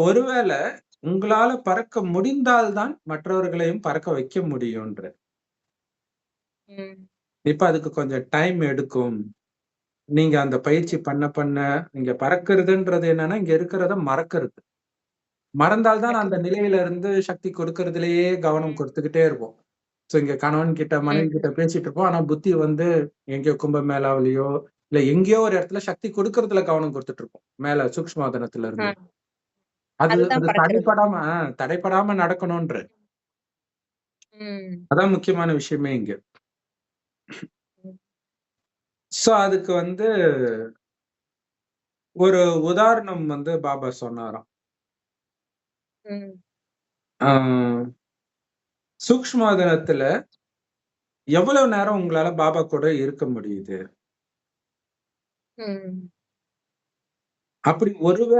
ஒருவேள உங்களால பறக்க முடிந்தால் தான் மற்றவர்களையும் பறக்க வைக்க முடியும்ன்ற. ம். இப்ப அதுக்கு கொஞ்சம் டைம் எடுக்கும். நீங்க அந்த பயிற்சி பண்ண, நீங்க பறக்கிறதுன்றது என்னன்னா, இங்க இருக்கிறத மறக்கிறது. மறந்தால் தான் அந்த நடக்குது. நிலையில இருந்து சக்தி கொடுக்கறதிலேயே கவனம் ம். கொடுத்துக்கிட்டே இருப்போம். இங்க கணவன் கிட்ட, மனைவி ம். கிட்ட பேசிட்டு இருப்போம். ஆனா புத்தி வந்து எங்கேயோ கும்பமேளாவிலயோ, இல்ல எங்கேயோ ஒரு இடத்துல சக்தி கொடுக்கறதுல கவனம் கொடுத்துட்டு இருப்போம். மேல சூக்ஷ்மவதனத்துல ஆ. இருந்து. அது அதுதான் அது பறக்கிறது. தடைப்படாம நடக்கணும்ன்ற. ம். அதான் முக்கியமான விஷயமே இங்க. ம். அதுக்கு வந்து ஒரு உதாரணம் வந்து பாபா சொன்னாராம். ம். ஆ சூக்ஷ்மவதனத்துல எவ்வளவு நேரம் உங்களால பாபா கூட இருக்க முடியுது? ம். அப்படி ஒருவேள